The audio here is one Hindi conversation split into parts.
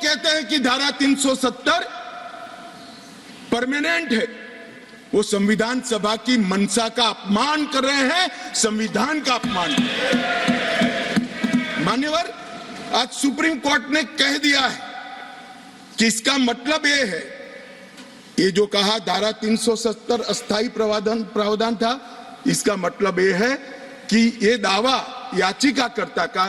कहते हैं कि धारा 370 परमानेंट है, वो संविधान सभा की मंशा का अपमान कर रहे हैं, संविधान का अपमान कर रहे हैं। मान्यवर, आज सुप्रीम कोर्ट ने कह दिया है कि इसका मतलब ये है, ये जो कहा धारा 370 अस्थायी प्रावधान था, इसका मतलब ये है कि ये दावा याचिकाकर्ता का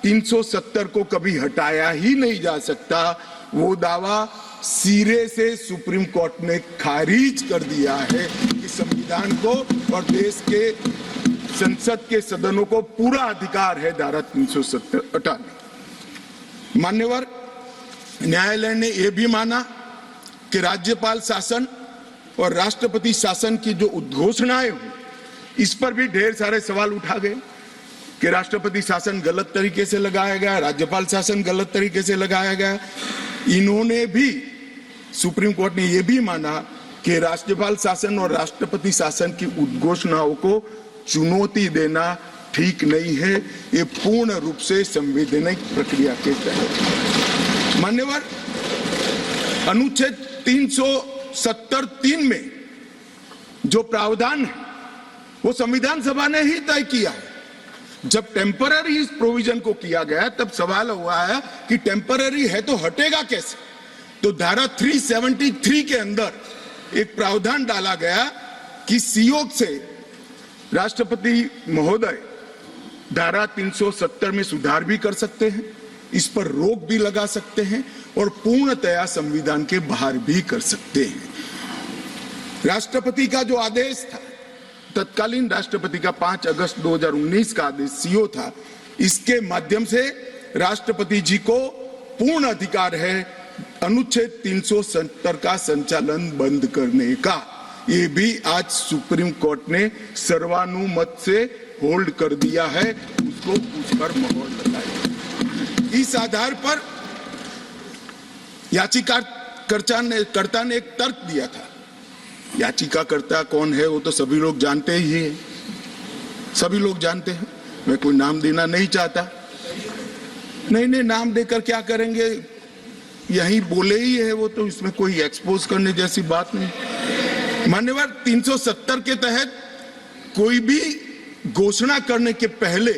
370 को कभी हटाया ही नहीं जा सकता। वो दावा सिरे से सुप्रीम कोर्ट ने खारिज कर दिया है कि संविधान को और देश के संसद के सदनों को पूरा अधिकार है धारा 370 हटाने। मान्यवर, न्यायालय ने यह भी माना कि राज्यपाल शासन और राष्ट्रपति शासन की जो उद्घोषणाएं हुई, इस पर भी ढेर सारे सवाल उठा गए कि राष्ट्रपति शासन गलत तरीके से लगाया गया, राज्यपाल शासन गलत तरीके से लगाया गया। इन्होंने भी, सुप्रीम कोर्ट ने यह भी माना कि राज्यपाल शासन और राष्ट्रपति शासन की उद्घोषणाओं को चुनौती देना ठीक नहीं है, ये पूर्ण रूप से संवैधानिक प्रक्रिया के तहत। मान्यवर, अनुच्छेद 370(3) में जो प्रावधान है वो संविधान सभा ने ही तय किया है। जब टेम्पररी इस प्रोविजन को किया गया तब सवाल हुआ है कि टेम्पररी है तो हटेगा कैसे। तो धारा 373 के अंदर एक प्रावधान डाला गया कि संयोग से राष्ट्रपति महोदय धारा 370 में सुधार भी कर सकते हैं, इस पर रोक भी लगा सकते हैं और पूर्णतया संविधान के बाहर भी कर सकते हैं। राष्ट्रपति का जो आदेश था, तत्कालीन राष्ट्रपति का 5 अगस्त 2019 का आदेश सीओ था, इसके माध्यम से राष्ट्रपति जी को पूर्ण अधिकार है अनुच्छेद 370 का संचालन बंद करने का। ये भी आज सुप्रीम कोर्ट ने सर्वानुमत से होल्ड कर दिया है, उसको उस पर मोहर लगाई। इस आधार पर याचिकाकर्ता ने एक तर्क दिया था। याचिकाकर्ता कौन है वो तो सभी लोग जानते ही हैं, सभी लोग जानते हैं, मैं कोई नाम देना नहीं चाहता। नहीं, नाम देकर क्या करेंगे, यही बोले ही है वो, तो इसमें कोई एक्सपोज करने जैसी बात नहीं। मान्यवर, 370 के तहत कोई भी घोषणा करने के पहले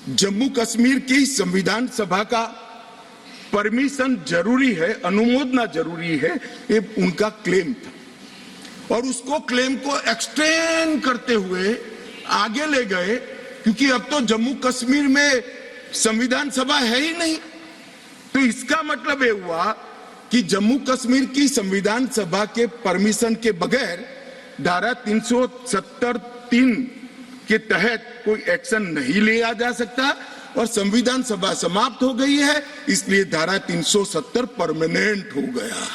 जम्मू कश्मीर की संविधान सभा का परमिशन जरूरी है, अनुमोदना जरूरी है, ये उनका क्लेम था। और उसको क्लेम को एक्सटेंड करते हुए आगे ले गए, क्योंकि अब तो जम्मू कश्मीर में संविधान सभा है ही नहीं। तो इसका मतलब ये हुआ कि जम्मू कश्मीर की संविधान सभा के परमिशन के बगैर धारा 370(3) के तहत कोई एक्शन नहीं लिया जा सकता और संविधान सभा समाप्त हो गई है, इसलिए धारा 370 परमानेंट हो गया।